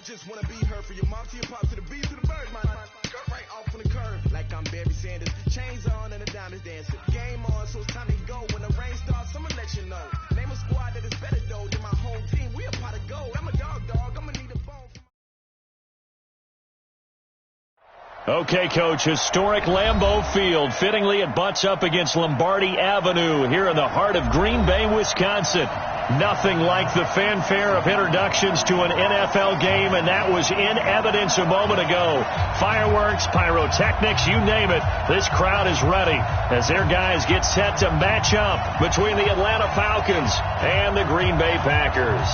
just wanna be her, for your mom to your pop to the beat to the bird, my skirt right off on the curb, like I'm Barry Sanders. Chains on and the diamonds dancing. Game on, so it's time to go. When the rain starts, I'ma let you know. Name a squad that is better though than my home team. We a pot of gold. I'm a dog. I'ma need a bone. Okay, Coach, historic Lambeau Field. Fittingly, it butts up against Lombardi Avenue here in the heart of Green Bay, Wisconsin. Nothing like the fanfare of introductions to an NFL game, and that was in evidence a moment ago. Fireworks, pyrotechnics, you name it. This crowd is ready as their guys get set to match up between the Atlanta Falcons and the Green Bay Packers.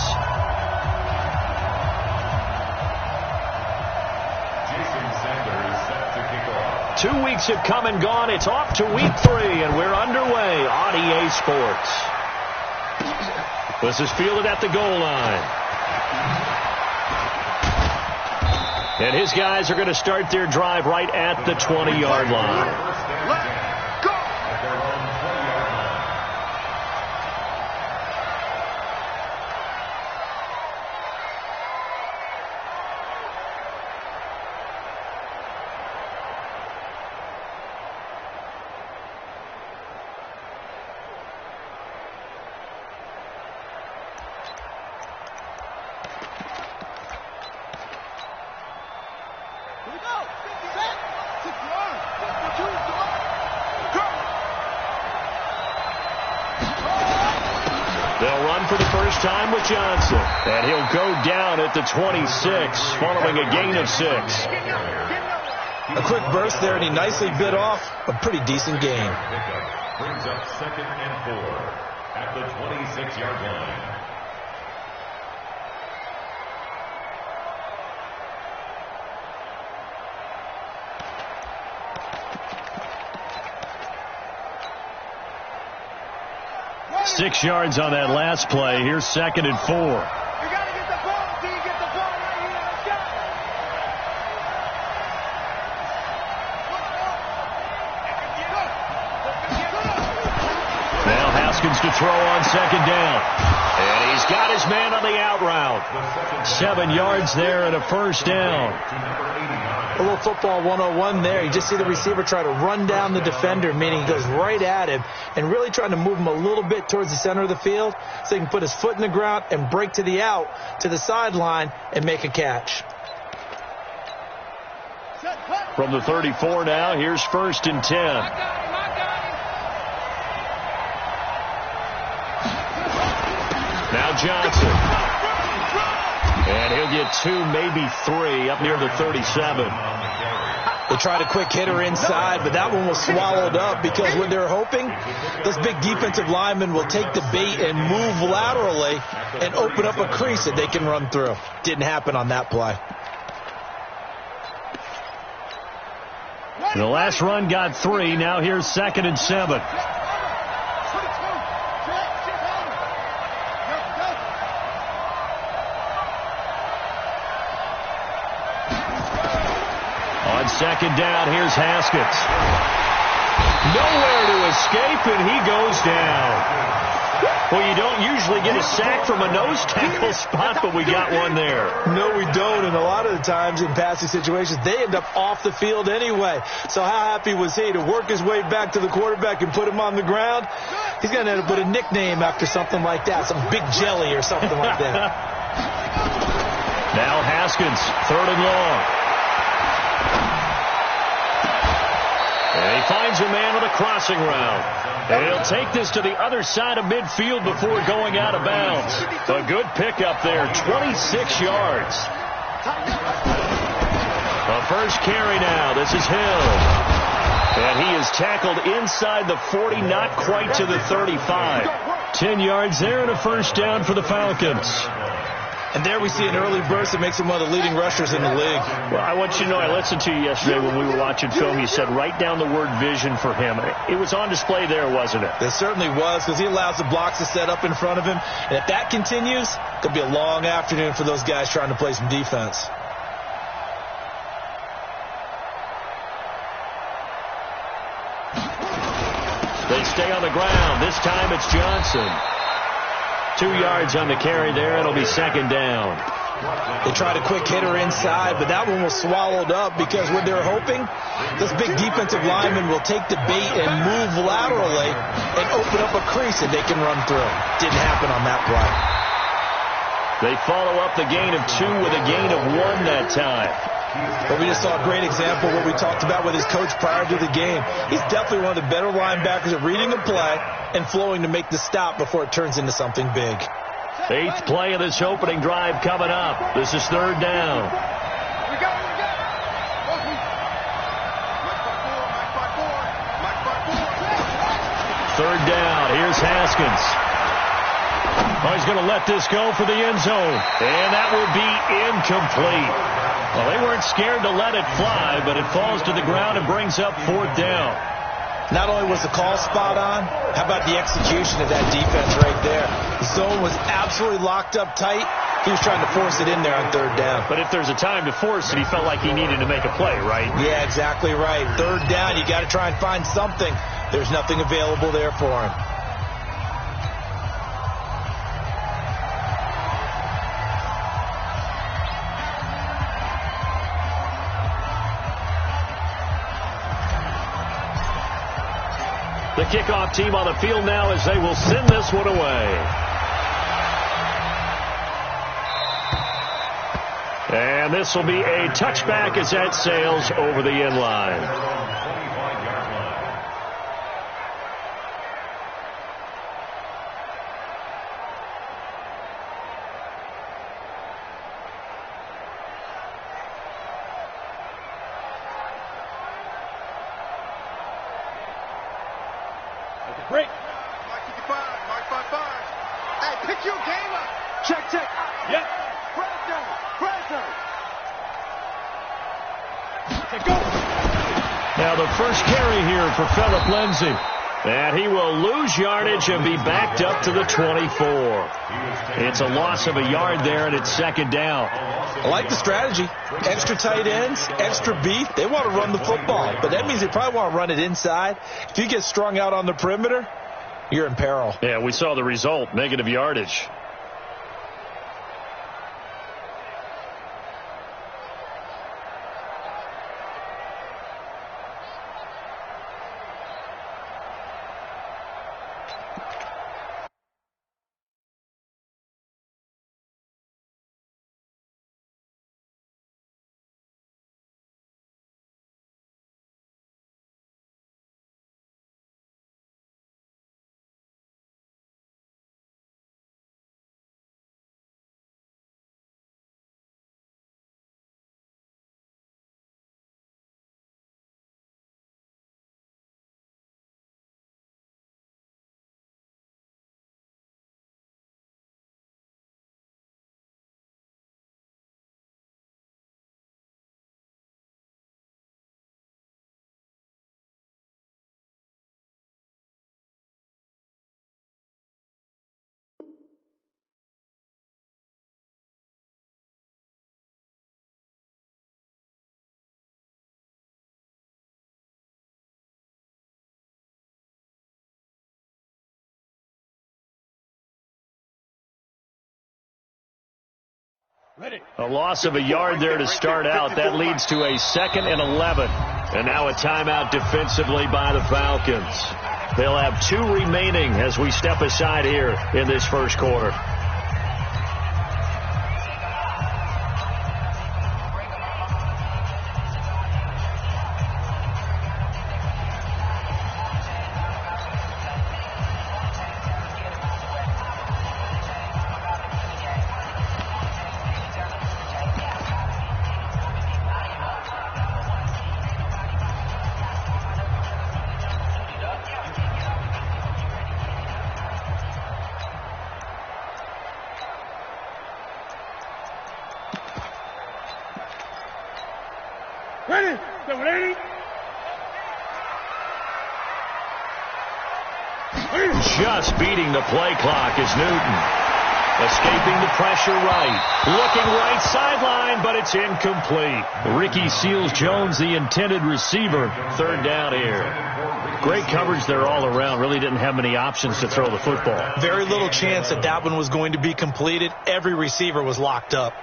2 weeks have come and gone. It's off to week 3, and we're underway on EA Sports. This is fielded at the goal line. And his guys are going to start their drive right at the 20-yard line. 'Johnson, and he'll go down at the 26 following a gain of 6. A quick burst there, and he nicely bit off a pretty decent gain. Brings up 2nd and 4 at the 26-yard line. Six yards on that last play. Here's 2nd and 4. You gotta get the ball until you get the ball right here. Let's go. Now Haskins to throw on 2nd down. And he's got his man on the out route. 7 yards there and a first down. A little football 101 there. You just see the receiver try to run down the defender, meaning he goes right at him and really trying to move him a little bit towards the center of the field so he can put his foot in the ground and break to the out, to the sideline, and make a catch. From the 34 now, here's 1st and 10. Now Johnson. And he'll get 2, maybe 3 up near the 37. They tried a quick hitter inside, but that one was swallowed up because what they're hoping, those big defensive linemen will take the bait and move laterally and open up a crease that they can run through. Didn't happen on that play. The last run got 3. Now here's 2nd and 7. On 2nd down, here's Haskins. Nowhere to escape, and he goes down. Well, you don't usually get a sack from a nose tackle spot, but we got one there. No, we don't, and a lot of the times in passing situations, they end up off the field anyway. So how happy was he to work his way back to the quarterback and put him on the ground? He's going to end up with a nickname after something like that, some Big Jelly or something like that. Now Haskins, 3rd and long. And he finds a man with a crossing route. And he'll take this to the other side of midfield before going out of bounds. A good pickup there, 26 yards. A first carry now. This is Hill. And he is tackled inside the 40, not quite to the 35. 10 yards there and a first down for the Falcons. And there we see an early burst that makes him one of the leading rushers in the league. Well, I want you to know, I listened to you yesterday when we were watching film. You said write down the word vision for him. It was on display there, wasn't it? It certainly was, because he allows the blocks to set up in front of him. And if that continues, it could be a long afternoon for those guys trying to play some defense. They stay on the ground. This time it's Johnson. 2 yards on the carry there. It'll be 2nd down. They tried a quick hitter inside, but that one was swallowed up because what they're hoping, this big defensive lineman will take the bait and move laterally and open up a crease that they can run through. Didn't happen on that play. They follow up the gain of 2 with a gain of 1 that time. But we just saw a great example of what we talked about with his coach prior to the game. He's definitely one of the better linebackers at reading a play and flowing to make the stop before it turns into something big. 8th play of this opening drive coming up. This is 3rd down. Third down. Here's Haskins. Oh, he's going to let this go for the end zone. And that will be incomplete. Well, they weren't scared to let it fly, but it falls to the ground and brings up 4th down. Not only was the call spot on, how about the execution of that defense right there? The zone was absolutely locked up tight. He was trying to force it in there on 3rd down. But if there's a time to force it, he felt like he needed to make a play, right? Yeah, exactly right. 3rd down, you got to try and find something. There's nothing available there for him. The kickoff team on the field now as they will send this one away. And this will be a touchback as that sails over the end line. Break. Mike 55, Mike 55. Hey, pick your game up. Check. Yep. Presner. Go. Now the first carry here for Phillip Lindsay. And he will lose yardage and be backed up to the 24. It's a loss of a yard there, and it's 2nd down. I like the strategy. Extra tight ends, extra beef. They want to run the football, but that means they probably want to run it inside. If you get strung out on the perimeter, you're in peril. Yeah, we saw the result, negative yardage. A loss of a yard there to start out. That leads to a 2nd and 11. And now a timeout defensively by the Falcons. They'll have 2 remaining as we step aside here in this first quarter. Ready? Just beating the play clock is Newton. Escaping the pressure right. Looking right sideline, but it's incomplete. Ricky Seals-Jones, the intended receiver. 3rd down here. Great coverage there all around. Really didn't have many options to throw the football. Very little chance that one was going to be completed. Every receiver was locked up.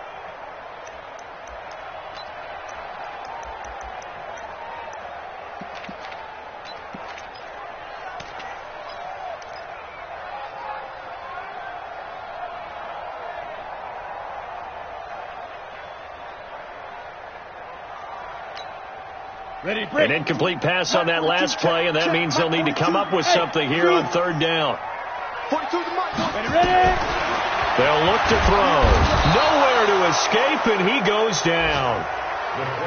An incomplete pass on that last play, and that means they'll need to come up with something here on third down. They'll look to throw. Nowhere to escape, and he goes down.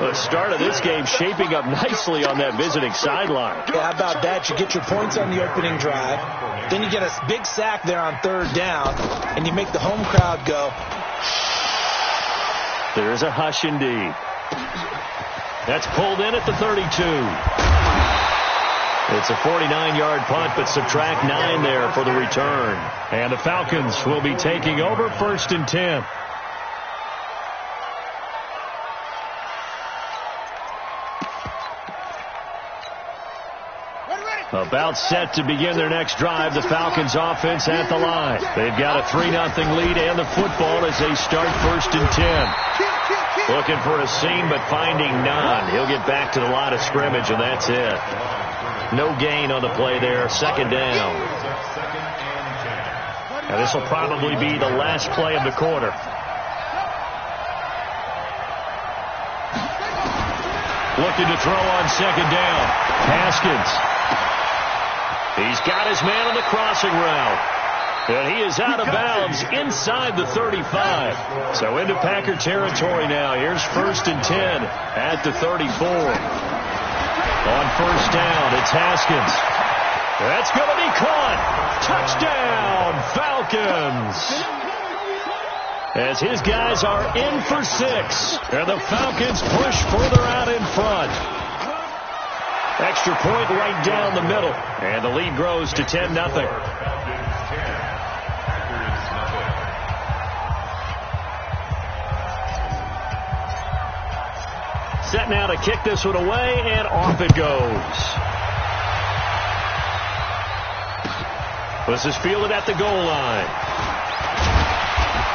The start of this game shaping up nicely on that visiting sideline. Yeah, how about that? You get your points on the opening drive. Then you get a big sack there on third down, and you make the home crowd go. There's a hush indeed. That's pulled in at the 32. It's a 49-yard punt, but subtract 9 there for the return. And the Falcons will be taking over 1st and 10. About set to begin their next drive, the Falcons offense at the line. They've got a 3-0 lead and the football as they start 1st and 10. Looking for a seam, but finding none. He'll get back to the line of scrimmage, and that's it. No gain on the play there, 2nd down. Now this will probably be the last play of the quarter. Looking to throw on 2nd down. Haskins. He's got his man on the crossing route. And he is out of bounds inside the 35. So into Packer territory now. Here's 1st and 10 at the 34. On 1st down, it's Haskins. That's going to be caught. Touchdown, Falcons. As his guys are in for 6. And the Falcons push further out in front. Extra point right down the middle. And the lead grows to 10-0. Set now to kick this one away, and off it goes. This is fielded at the goal line.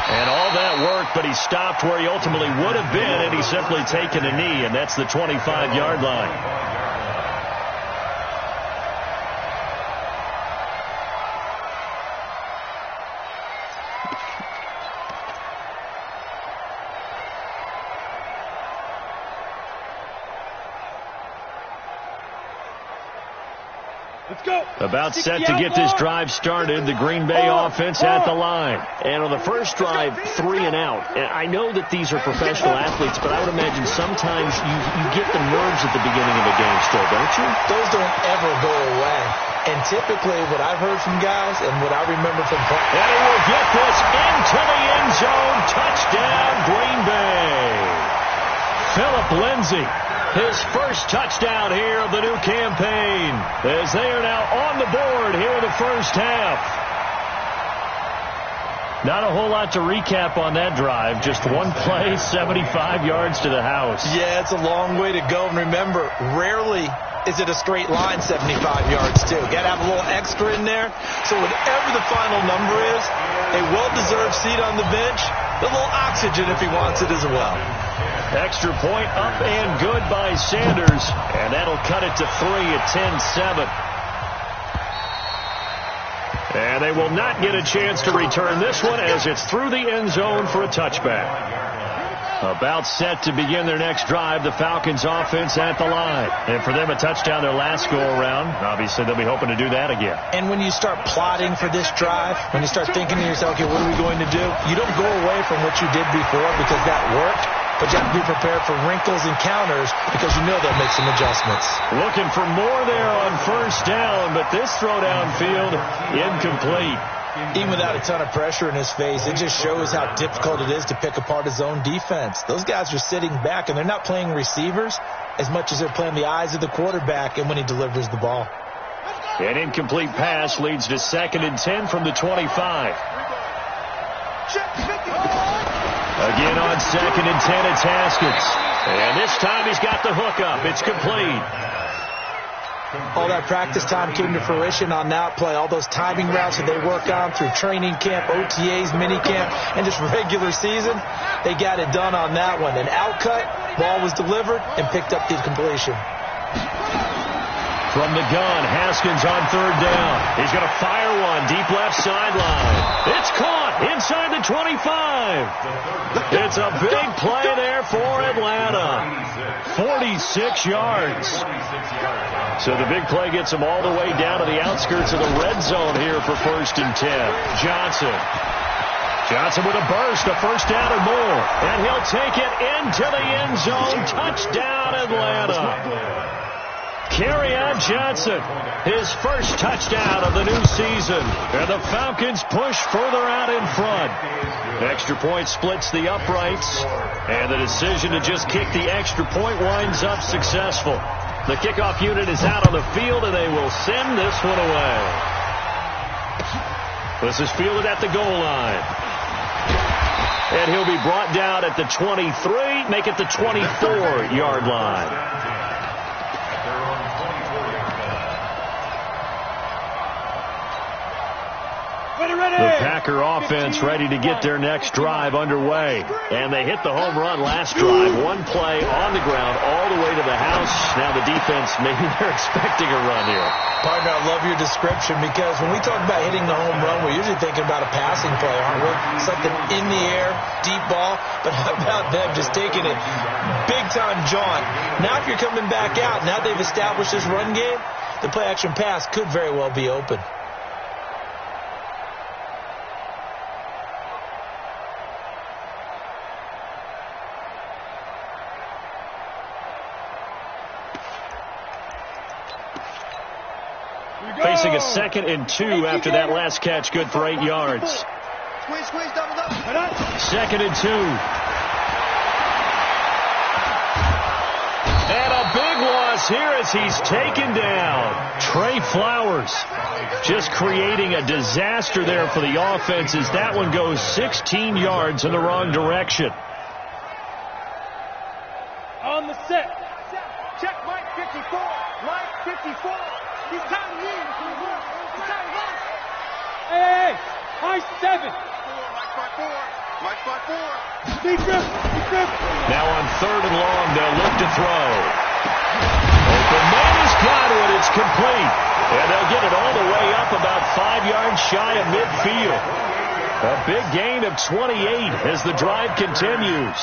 And all that work, but he stopped where he ultimately would have been, and he's simply taken a knee, and that's the 25-yard line. About set to get this drive started, the Green Bay offense at the line. And on the first drive, 3 and out. And I know that these are professional athletes, but I would imagine sometimes you get the nerves at the beginning of a game still, don't you? Those don't ever go away. And typically what I've heard from guys and what I remember from practice. And he will get this into the end zone. Touchdown, Green Bay. Philip Lindsay. His first touchdown here of the new campaign, as they are now on the board here in the first half. Not a whole lot to recap on that drive. Just one play, 75 yards to the house. Yeah, it's a long way to go. And remember, rarely is it a straight line 75 yards, too. Got to have a little extra in there. So whatever the final number is, a well-deserved seat on the bench, a little oxygen if he wants it as well. Extra point up and good by Sanders. And that'll cut it to 3 at 10-7. And they will not get a chance to return this one as it's through the end zone for a touchback. About set to begin their next drive, the Falcons offense at the line. And for them, a touchdown their last go-around. Obviously, they'll be hoping to do that again. And when you start plotting for this drive, when you start thinking to yourself, okay, what are we going to do? You don't go away from what you did before because that worked. But you have to be prepared for wrinkles and counters because you know they'll make some adjustments. Looking for more there on 1st down, but this throw downfield, incomplete. Even without a ton of pressure in his face, it just shows how difficult it is to pick apart his own defense. Those guys are sitting back, and they're not playing receivers as much as they're playing the eyes of the quarterback and when he delivers the ball. An incomplete pass leads to 2nd and 10 from the 25. Again on 2nd and 10, it's Haskins. And this time he's got the hook up. It's complete. All that practice time came to fruition on that play. All those timing routes that they work on through training camp, OTAs, minicamp, and just regular season, they got it done on that one. An outcut, ball was delivered, and picked up the completion. From the gun, Haskins on 3rd down. He's going to fire one deep left sideline. It's caught inside inside the 25. It's a big play there for Atlanta. 46 yards. So the big play gets them all the way down to the outskirts of the red zone here for 1st and 10. Johnson with a burst, a first down or more. And he'll take it into the end zone. Touchdown, Atlanta. Kerryon Johnson, his first touchdown of the new season. And the Falcons push further out in front. Extra point splits the uprights. And the decision to just kick the extra point winds up successful. The kickoff unit is out on the field, and they will send this one away. This is fielded at the goal line. And he'll be brought down at the 23, make it the 24-yard line. The Packer offense ready to get their next drive underway. And they hit the home run last drive. One play on the ground all the way to the house. Now the defense, maybe they're expecting a run here. Partner, I love your description because when we talk about hitting the home run, we're usually thinking about a passing play, aren't we? Something in the air, deep ball. But how about them just taking it big-time jaunt? Now if you're coming back out, now they've established this run game, the play-action pass could very well be open. Facing a 2nd and 2 after that last catch, good for 8 yards. Squeeze, double up. 2nd and 2. And a big loss here as he's taken down. Trey Flowers just creating a disaster there for the offense as that one goes 16 yards in the wrong direction. On the set. Check Mike 54. Mike 54. He's counting in. He's counting in. Hey, high 7. Mike 5-4. Deep grip. Now on 3rd and long, they'll look to throw. Open man has got it. It's complete. And they'll get it all the way up about 5 yards shy of midfield. A big gain of 28 as the drive continues.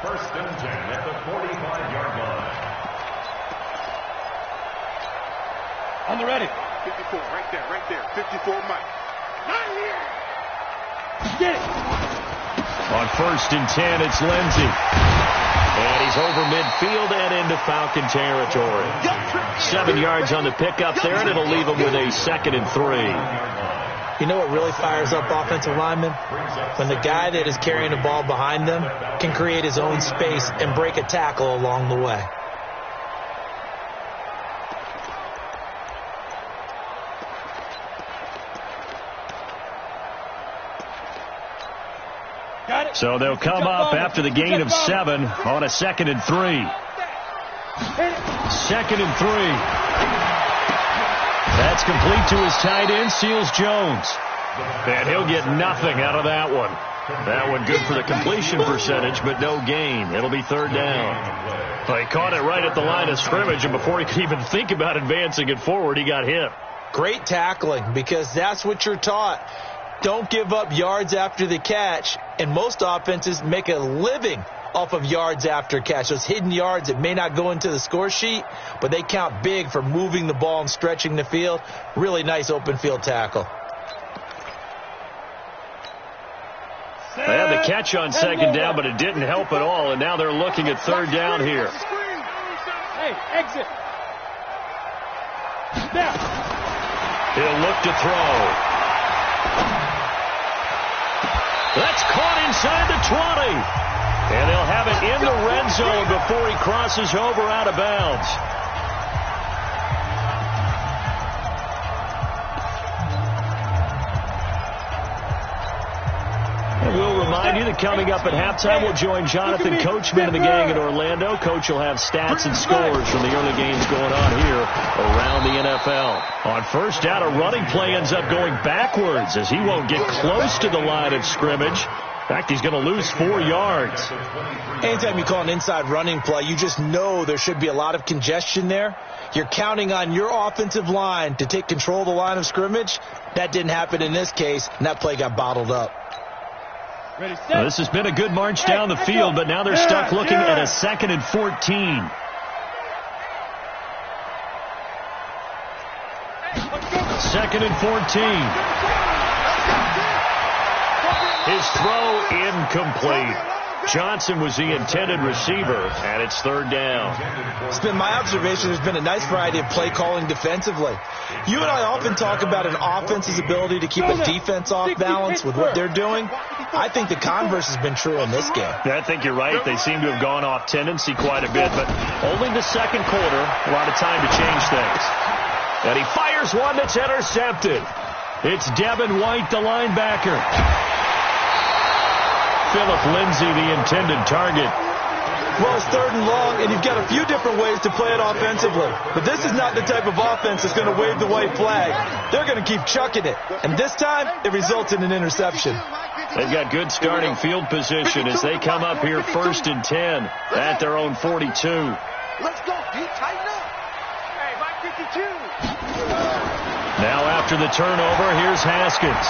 1st and 10 at the 45-yard line. On the ready. 54, right there. 54, Mike. Not here. Get it. On 1st and 10, it's Lindsey. And he's over midfield and into Falcon territory. 7 yards on the pickup there, and it'll leave him with a 2nd and 3. You know what really fires up offensive linemen? When the guy that is carrying the ball behind them can create his own space and break a tackle along the way. So they'll come up after the gain of 7 on a 2nd and 3. 2nd and 3. That's complete to his tight end, Seals Jones. And he'll get nothing out of that one. That one good for the completion percentage, but no gain. It'll be 3rd down. Well, he caught it right at the line of scrimmage, and before he could even think about advancing it forward, he got hit. Great tackling, because that's what you're taught. Don't give up yards after the catch, and most offenses make a living off of yards after catch. Those hidden yards that may not go into the score sheet, but they count big for moving the ball and stretching the field. Really nice open field tackle. They had the catch on 2nd down, but it didn't help at all, and now they're looking at 3rd down here. Hey, exit. Now. He'll look to throw. That's caught inside the 20. And they'll have it in the red zone before he crosses over out of bounds. And we'll remind you that coming up at halftime, we'll join Jonathan Coachman and the gang in Orlando. Coach will have stats and scores from the early games going on here around the NFL. On 1st down, a running play ends up going backwards as he won't get close to the line of scrimmage. In fact, he's going to lose 4 yards. Anytime you call an inside running play, you just know there should be a lot of congestion there. You're counting on your offensive line to take control of the line of scrimmage. That didn't happen in this case, and that play got bottled up. Ready, set. Well, this has been a good march down the field, but now they're stuck looking at a 2nd and 14. Second and 14. His throw incomplete. Johnson was the intended receiver, and it's 3rd down. It's been my observation there's been a nice variety of play calling defensively. You and I often talk about an offense's ability to keep a defense off balance with what they're doing. I think the converse has been true in this game. I think you're right. They seem to have gone off tendency quite a bit, but only the 2nd quarter, a lot of time to change things. And he fires one that's intercepted. It's Devin White, the linebacker. Philip Lindsay, the intended target. Well, it's 3rd and long, and you've got a few different ways to play it offensively. But this is not the type of offense that's going to wave the white flag. They're going to keep chucking it. And this time, it results in an interception. They've got good starting field position as they come up here 1st and 10 at their own 42. Let's go, D. Tighten up. Hey, Mike 52. Now after the turnover, here's Haskins.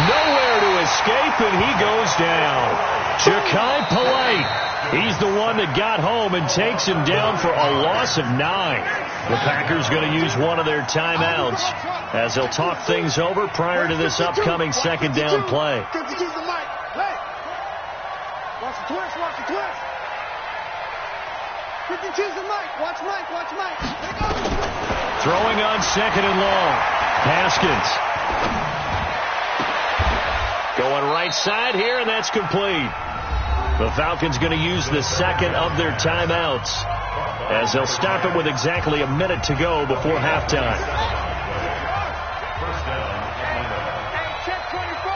Nowhere to escape, and he goes down. Ja'Kai Polite. He's the one that got home and takes him down for a loss of 9. The Packers going to use one of their timeouts as they'll talk things over prior to this upcoming 2nd down play. 52's the mic. Hey. Watch the twist, watch the twist. 52's the mic. Watch Mike, watch Mike. There goes. Throwing on 2nd and long. Haskins. Going right side here, and that's complete. The Falcons going to use the 2nd of their timeouts as they'll stop it with exactly a minute to go before halftime. Hey, check 24.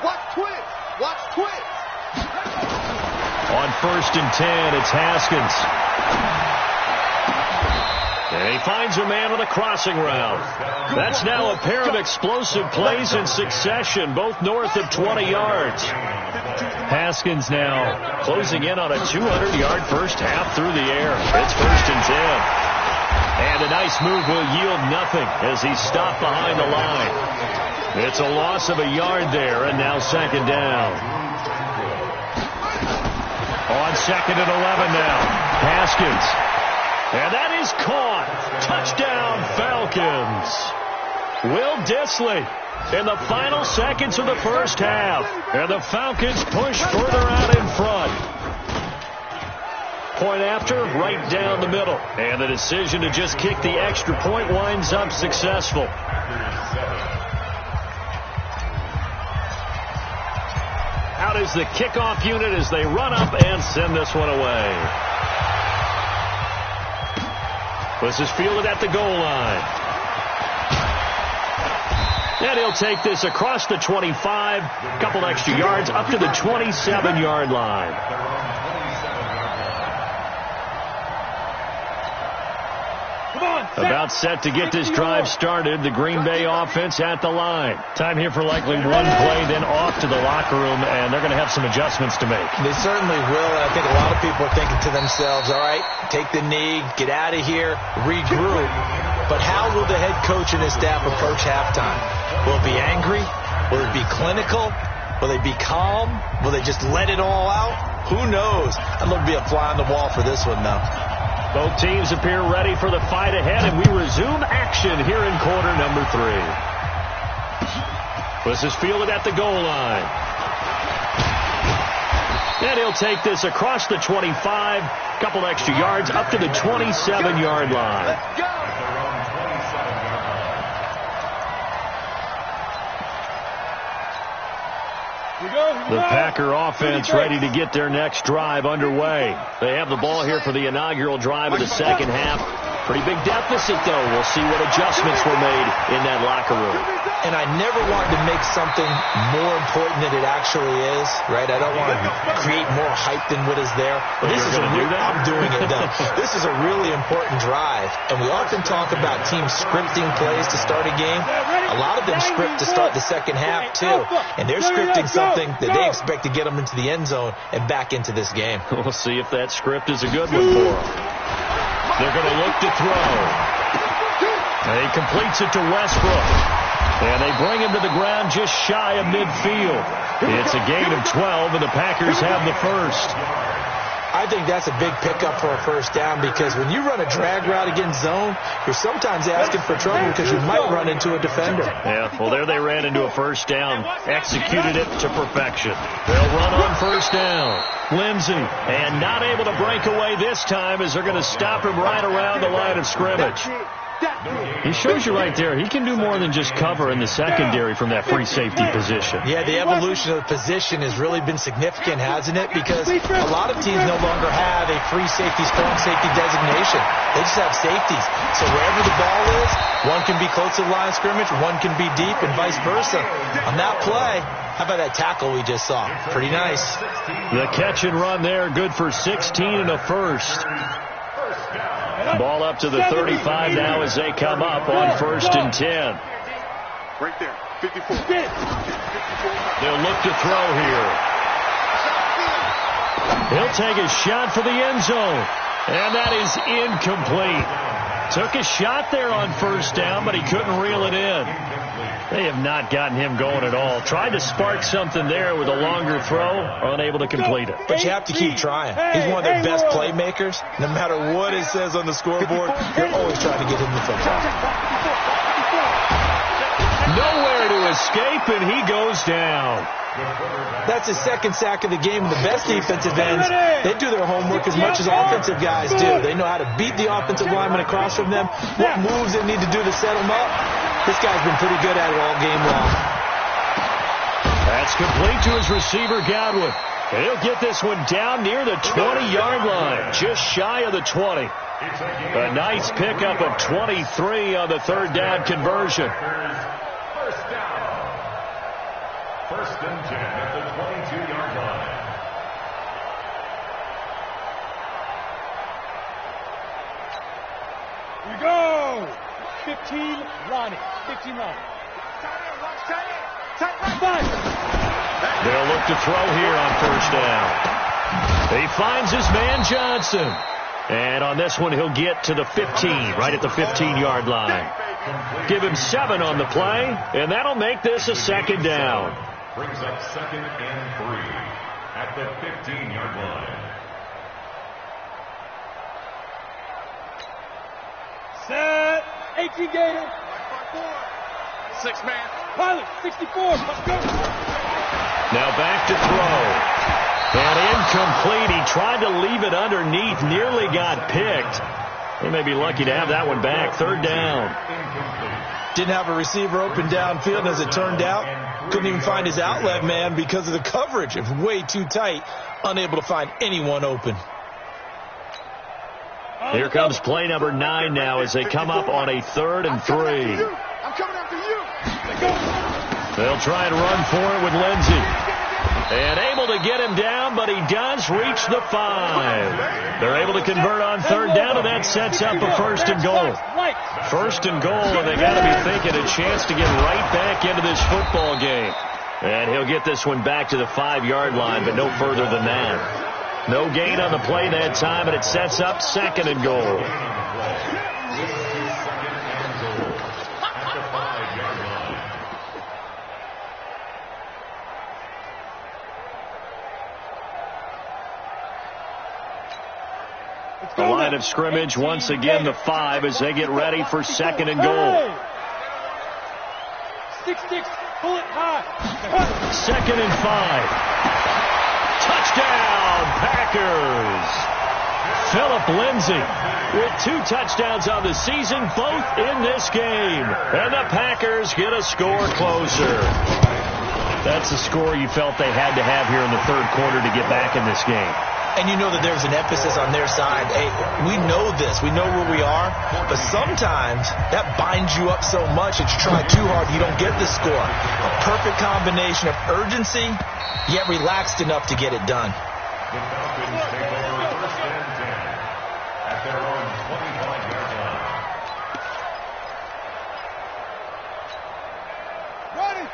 Watch twist. Watch twist. On 1st and 10, it's Haskins. And he finds a man with a crossing route. That's now a pair of explosive plays in succession, both north of 20 yards. Haskins now closing in on a 200-yard first half through the air. It's 1st and 10. And a nice move will yield nothing as he's stopped behind the line. It's a loss of a yard there, and now 2nd down. On 2nd and 11 now, Haskins. And that is caught. Touchdown, Falcons. Will Dissly in the final seconds of the first half. And the Falcons push further out in front. Point after, right down the middle. And the decision to just kick the extra point winds up successful. Out is the kickoff unit as they run up and send this one away. This is fielded at the goal line. And he'll take this across the 25, couple extra yards up to the 27-yard line. About set to get this drive started. The Green Bay offense at the line. Time here for likely one play, then off to the locker room, and they're going to have some adjustments to make. They certainly will, and I think a lot of people are thinking to themselves, all right, take the knee, get out of here, regroup. But how will the head coach and his staff approach halftime? Will it be angry? Will it be clinical? Will they be calm? Will they just let it all out? Who knows? I'd love to be a fly on the wall for this one, though. Both teams appear ready for the fight ahead, and we resume action here in quarter number 3. This is fielded at the goal line. And he'll take this across the 25, couple extra yards up to the 27-yard line. Let's go. The Packer offense ready to get their next drive underway. They have the ball here for the inaugural drive of the second half. Pretty big deficit, though. We'll see what adjustments were made in that locker room. and I never wanted to make something more important than it actually is, right? I don't want to create more hype than what is there. But this is I'm doing it now. This is a really important drive, and we often talk about teams scripting plays to start a game. A lot of them script to start the second half, too, and they're scripting something that they expect to get them into the end zone and back into this game. We'll see if that script is a good one for them. They're going to look to throw. And he completes it to Westbrook. And they bring him to the ground just shy of midfield. It's a gain of 12, and the Packers have the first. I think that's a big pickup for a first down, because when you run a drag route against zone, you're sometimes asking for trouble because you might run into a defender. Yeah, well, there they ran into a first down, executed it to perfection. They'll run on first down. Lindsey, and not able to break away this time as they're going to stop him right around the line of scrimmage. He shows you right there, he can do more than just cover in the secondary from that free safety position. Yeah, the evolution of the position has really been significant, hasn't it? Because a lot of teams no longer have a free safety, strong safety designation. They just have safeties. So wherever the ball is, one can be close to the line of scrimmage, one can be deep, and vice versa. On that play, how about that tackle we just saw? Pretty nice. The catch and run there, good for 16 and a first. Ball up to the 35 now as they come up on 1st and 10. Right there, 54. They'll look to throw here. He'll take a shot for the end zone. And that is incomplete. Took a shot there on first down, but he couldn't reel it in. They have not gotten him going at all. Tried to spark something there with a longer throw, unable to complete it. But you have to keep trying. He's one of their best playmakers. No matter what it says on the scoreboard, they're always trying to get him the football. Nowhere to escape, and he goes down. That's his second sack of the game. And the best defensive ends, they do their homework as much as offensive guys do. They know how to beat the offensive lineman across from them, what moves they need to do to set them up. This guy's been pretty good at it all game long. That's complete to his receiver, Godwin. And he'll get this one down near the 20-yard line, just shy of the 20. A nice pickup of 23 on the third down conversion. First down. 1st and 10 at the 22-yard line. Here we go. 15, Ronnie. 15, Ronnie. They'll look to throw here on first down. He finds his man Johnson. And on this one, he'll get to the 15, right at the 15-yard line. Give him 7 on the play, and that'll make this a second down. Brings up 2nd and 3 at the 15-yard line. Set. 18 Gator. 6-man. Pilot, 64. Let's go. Now back to throw. And incomplete. He tried to leave it underneath. Nearly got picked. They may be lucky to have that one back. 3rd down. Didn't have a receiver open downfield, as it turned out. Couldn't even find his outlet man because of the coverage. It was way too tight. Unable to find anyone open. Here comes play number 9 now as they come up on a 3rd and 3. I'm coming after you. They'll try and run for it with Lindsey. And able to get him down, but he does reach the 5. They're able to convert on 3rd down, and that sets up a 1st and goal. 1st and goal, and they got to be thinking a chance to get right back into this football game. And he'll get this one back to the 5-yard line, but no further than that. No gain on the play that time, and it sets up 2nd and goal. The line of scrimmage, once again, the 5 as they get ready for 2nd and goal. 6, pull it high. 2nd and 5. Touchdown, Packers. Philip Lindsey with 2 touchdowns on the season, both in this game. And the Packers get a score closer. That's the score you felt they had to have here in the 3rd quarter to get back in this game. And you know that there's an emphasis on their side. Hey, we know this. We know where we are. But sometimes that binds you up so much that you try too hard, you don't get the score. A perfect combination of urgency, yet relaxed enough to get it done. The Falcons take over first and 10 at their own 25-yard line.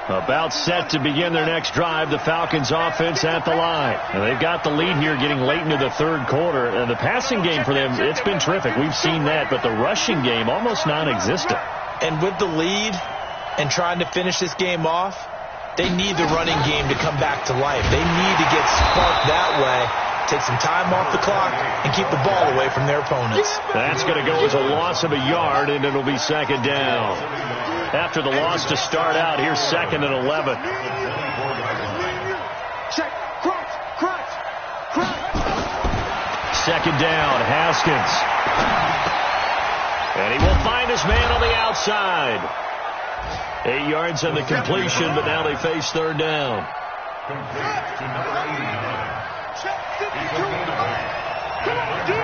About set to begin their next drive, the Falcons offense at the line. And they've got the lead here getting late into the third quarter. And the passing game for them, it's been terrific. We've seen that, but the rushing game almost non-existent. And with the lead and trying to finish this game off, they need the running game to come back to life. They need to get sparked that way, take some time off the clock, and keep the ball away from their opponents. That's going to go as a loss of a yard, and it'll be second down. After the loss to start out, here's second and 11. Check. Crunch. Second down, Haskins. And he will find his man on the outside. 8 yards on the completion, but now they face third down. Complete to number 89. Check 52. Come on, dude.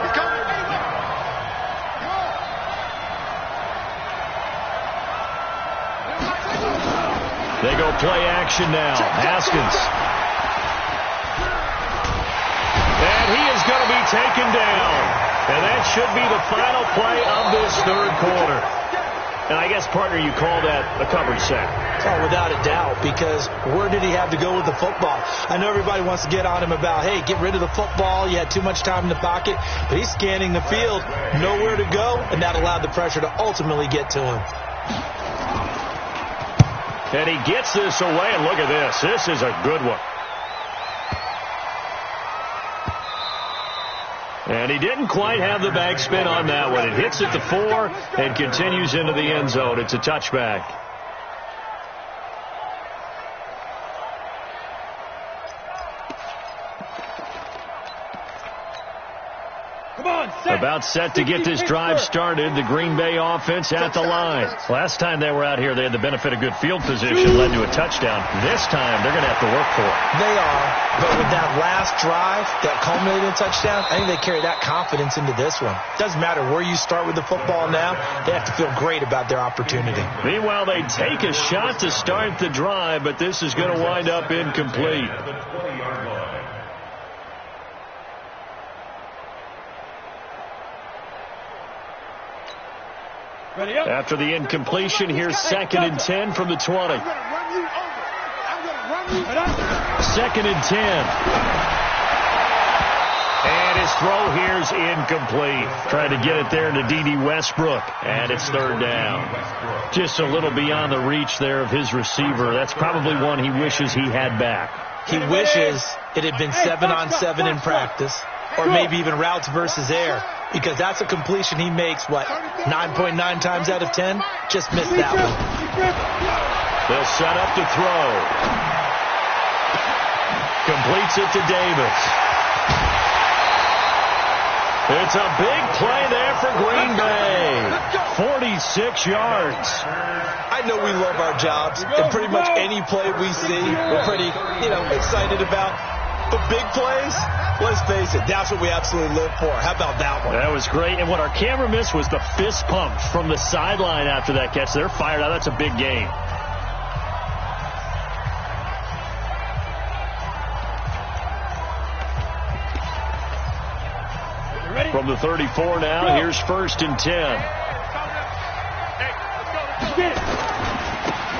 He's coming. They go play action now. Haskins. And he is going to be taken down. And that should be the final play of this third quarter. And I guess, partner, you call that a coverage sack. Oh, without a doubt, because where did he have to go with the football? I know everybody wants to get on him about, hey, get rid of the football. You had too much time in the pocket. But he's scanning the field, nowhere to go, and that allowed the pressure to ultimately get to him. And he gets this away, and look at this. This is a good one. And he didn't quite have the backspin on that one. It hits at the 4 and continues into the end zone. It's a touchback. About set to get this drive started. The Green Bay offense at the line. Last time they were out here, they had the benefit of good field position, led to a touchdown. This time, they're going to have to work for it. They are, but with that last drive that culminated in a touchdown, I think they carry that confidence into this one. Doesn't matter where you start with the football now, they have to feel great about their opportunity. Meanwhile, they take a shot to start the drive, but this is going to wind up incomplete. At the 20-yard line. After the incompletion, here's second and 10 from the 20. I'm gonna run you over. I'm gonna run you over. Second and 10. And his throw here's incomplete. Trying to get it there to D.D. Westbrook. And it's third down. Just a little beyond the reach there of his receiver. That's probably one he wishes he had back. He wishes it had been 7-on-7 in practice, or maybe even routes versus air, because that's a completion he makes, 9.9 times out of 10? Just missed that one. They'll set up to throw. Completes it to Davis. It's a big play there for Green Bay. 46 yards. I know we love our jobs, and pretty much any play we see, we're pretty, excited about. But big plays, let's face it, that's what we absolutely live for. How about that one? That was great. And what our camera missed was the fist pump from the sideline after that catch. They're fired out. That's a big game. From the 34 now, here's first and 10.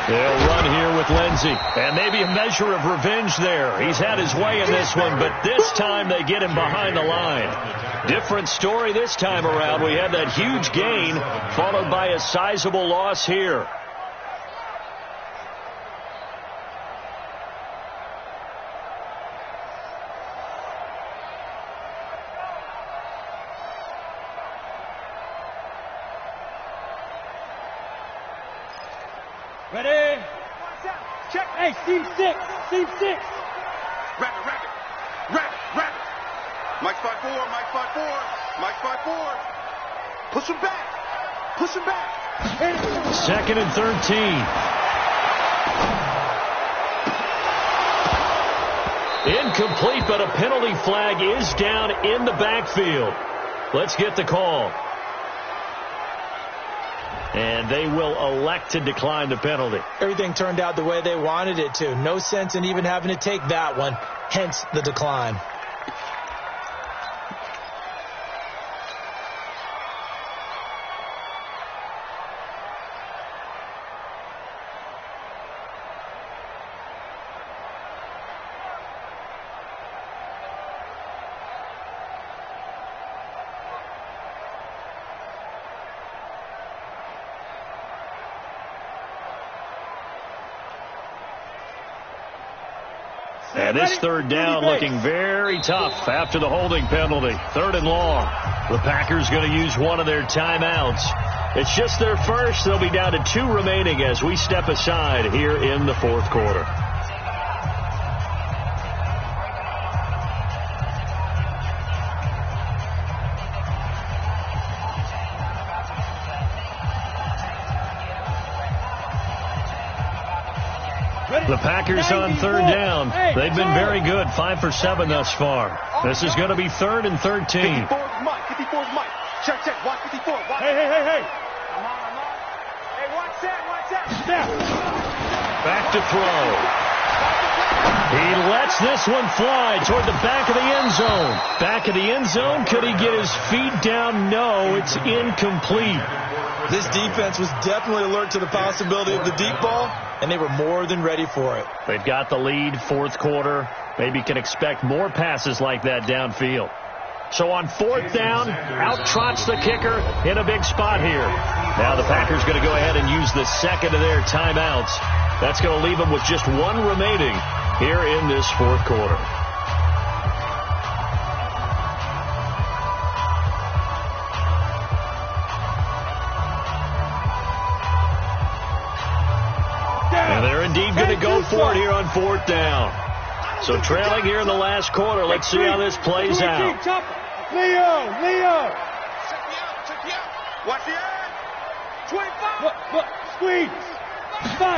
They'll run here with Lindsey. And maybe a measure of revenge there. He's had his way in this one, but this time they get him behind the line. Different story this time around. We had that huge gain followed by a sizable loss here. Ready? Check. Hey, Steve 6. Rapid. Mike 5-4. Mike 5-4. Push him back. Second and 13. incomplete, but a penalty flag is down in the backfield. Let's get the call. And they will elect to decline the penalty. Everything turned out the way they wanted it to. No sense in even having to take that one, hence the decline. And this third down looking very tough after the holding penalty. 3rd and long. The Packers going to use one of their timeouts. It's just their first. They'll be down to 2 remaining as we step aside here in the 4th quarter. The Packers on 3rd down. They've been very good, 5 for 7 thus far. This is going to be 3rd and 13. 54's Mike. 54's Mike. Check. Watch 54. Watch. Hey. Hey, watch that. Step. Back to throw. He lets this one fly toward the back of the end zone. Back of the end zone. Could he get his feet down? No, it's incomplete. This defense was definitely alert to the possibility of the deep ball, and they were more than ready for it. They've got the lead, 4th quarter. Maybe can expect more passes like that downfield. So on 4th down, out trots the kicker in a big spot here. Now the Packers going to go ahead and use the second of their timeouts. That's going to leave them with just 1 remaining here in this 4th quarter. And they're indeed going to go for it here on 4th down. So trailing here in the last quarter. Let's see how this plays out. Leo. Check me out. Watch the end. 25. Squeeze. 5.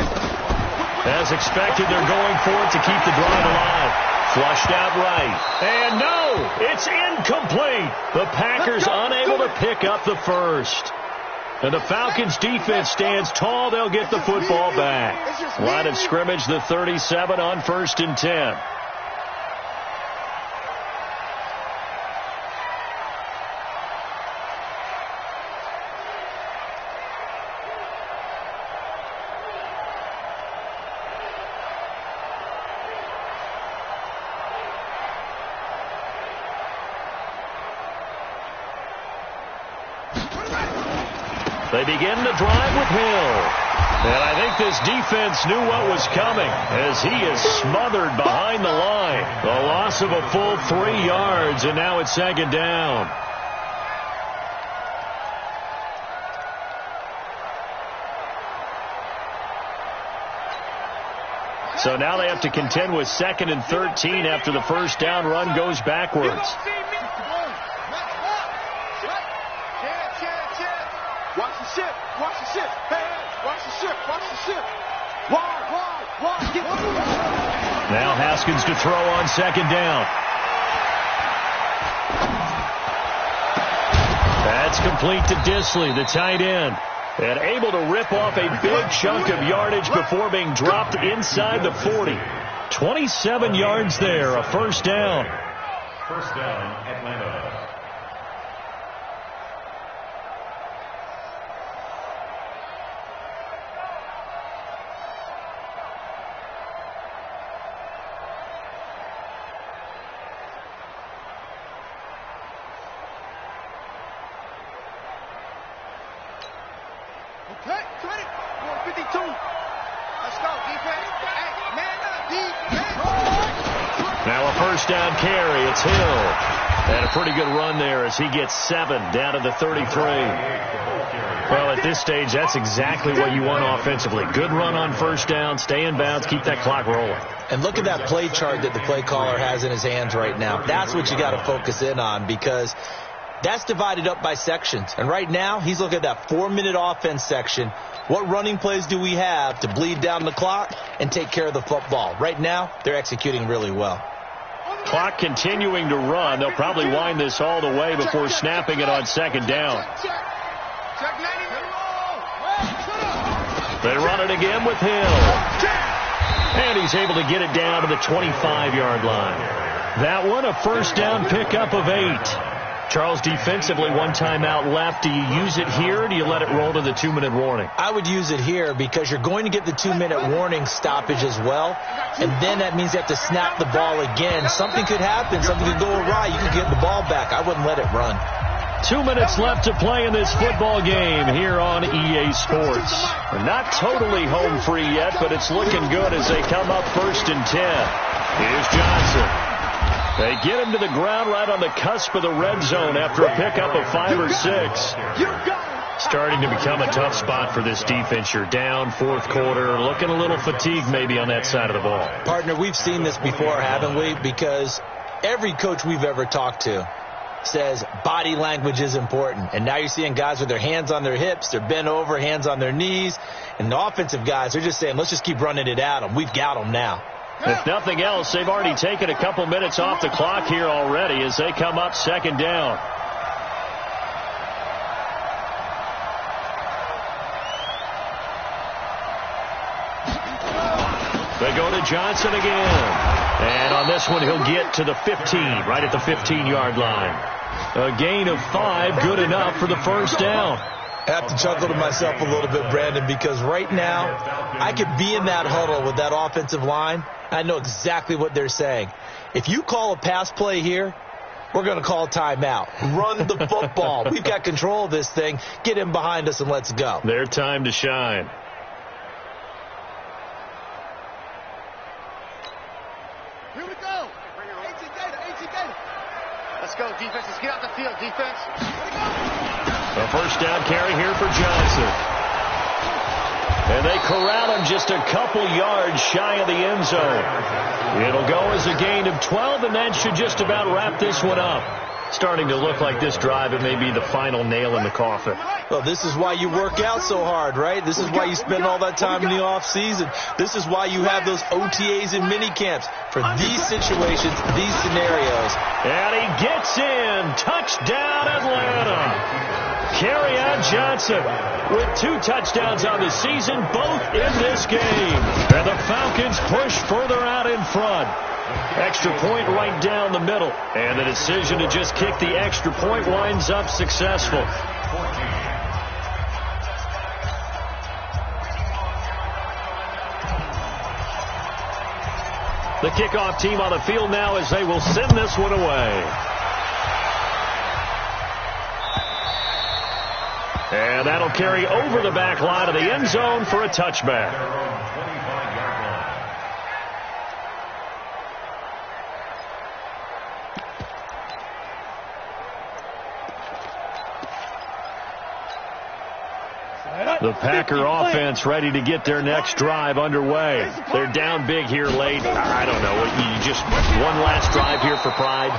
As expected, they're going for it to keep the drive alive. Flushed out right. And no, it's incomplete. The Packers unable to pick up the first. And the Falcons defense stands tall. They'll get the football back. Line of scrimmage, the 37 on 1st and 10. They begin to drive with Hill. And I think this defense knew what was coming as he is smothered behind the line. The loss of a full 3 yards, and now it's 2nd down. So now they have to contend with 2nd and 13 after the first down run goes backwards. Watch the ship. Hey, watch the ship. Wide. Now Haskins to throw on 2nd down. That's complete to Disley, the tight end. And able to rip off a big chunk of yardage before being dropped inside the 40. 27 yards there, a 1st down. 1st down, Atlanta. Okay, 20. 52. Let's go, defense. Hey, man up, defense. Now a 1st down carry. It's Hill. And a pretty good run there as he gets 7 down to the 33. Well, at this stage, that's exactly what you want offensively. Good run on 1st down, stay in bounds, keep that clock rolling. And look at that play chart that the play caller has in his hands right now. That's what you got to focus in on because that's divided up by sections. And right now, he's looking at that 4-minute offense section. What running plays do we have to bleed down the clock and take care of the football? Right now, they're executing really well. Clock continuing to run. They'll probably wind this all the way before snapping it on second down. They run it again with Hill. And he's able to get it down to the 25-yard line. That one, a first down pickup of 8. Charles, defensively, one timeout left. Do you use it here, or do you let it roll to the 2-minute warning? I would use it here because you're going to get the 2-minute warning stoppage as well, and then that means you have to snap the ball again. Something could happen. Something could go awry. You could get the ball back. I wouldn't let it run. 2 minutes left to play in this football game here on EA Sports. We're not totally home free yet, but it's looking good as they come up 1st and 10. Here's Johnson. They get him to the ground right on the cusp of the red zone after a pickup of 5 or 6. Starting to become a tough spot for this defense. You're down 4th quarter, looking a little fatigued maybe on that side of the ball. Partner, we've seen this before, haven't we? Because every coach we've ever talked to says body language is important. And now you're seeing guys with their hands on their hips, they're bent over, hands on their knees. And the offensive guys are just saying, let's just keep running it at them. We've got them now. If nothing else, they've already taken a couple minutes off the clock here already as they come up 2nd down. They go to Johnson again. And on this one, he'll get to the 15, right at the 15-yard line. A gain of 5, good enough for the first down. I have to chuckle to myself a little bit, Brandon, because right now I could be in that huddle with that offensive line. I know exactly what they're saying. If you call a pass play here, we're going to call timeout. Run the football. We've got control of this thing. Get him behind us and let's go. Their time to shine. Here we go. AT Gator. Let's go, defense. Let's get out the field, defense. A first down carry here for Johnson. And they corral him just a couple yards shy of the end zone. It'll go as a gain of 12, and that should just about wrap this one up. Starting to look like this drive, it may be the final nail in the coffin. Well, this is why you work out so hard, right? This is why you spend all that time in the offseason. This is why you have those OTAs and mini camps for these situations, these scenarios. And he gets in. Touchdown, Atlanta. Kerryon Johnson with 2 touchdowns on the season, both in this game. And the Falcons push further out in front. Extra point right down the middle. And the decision to just kick the extra point winds up successful. The kickoff team on the field now as they will send this one away. And that'll carry over the back line of the end zone for a touchback. The Packer offense ready to get their next drive underway. They're down big here late. I don't know. You just one last drive here for pride.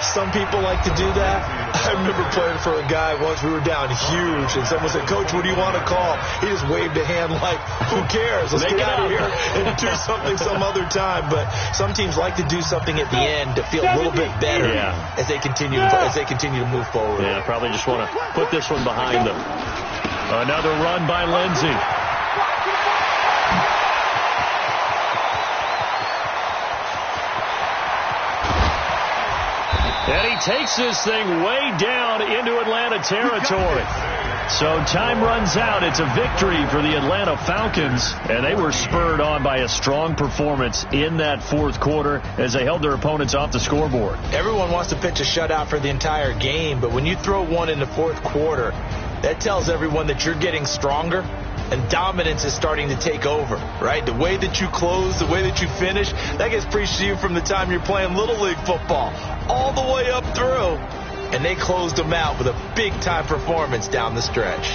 Some people like to do that. I remember playing for a guy once. We were down huge, and someone said, "Coach, what do you want to call?" He just waved a hand like, "Who cares? Let's get out of here and do something some other time." But some teams like to do something at the end to feel a little bit better as they continue to move forward. Yeah, probably just want to put this one behind them. Another run by Lindsey. And he takes this thing way down into Atlanta territory. So time runs out. It's a victory for the Atlanta Falcons. And they were spurred on by a strong performance in that 4th quarter as they held their opponents off the scoreboard. Everyone wants to pitch a shutout for the entire game, but when you throw one in the 4th quarter, that tells everyone that you're getting stronger and dominance is starting to take over, right? The way that you close, the way that you finish, that gets preached to you from the time you're playing Little League football all the way up through. And they closed them out with a big-time performance down the stretch.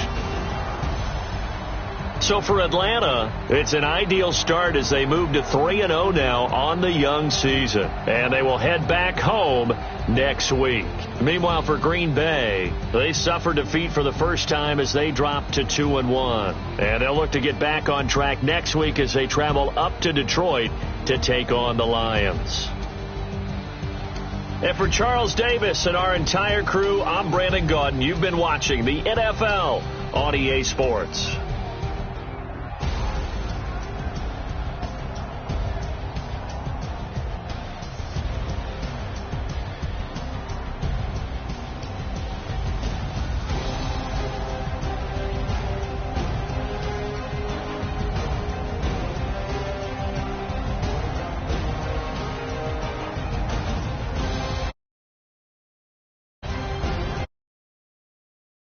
So for Atlanta, it's an ideal start as they move to 3-0 now on the young season. And they will head back home next week. Meanwhile, for Green Bay, they suffered defeat for the first time as they dropped to 2-1. And they'll look to get back on track next week as they travel up to Detroit to take on the Lions. And for Charles Davis and our entire crew, I'm Brandon Gaudin. You've been watching the NFL on EA Sports.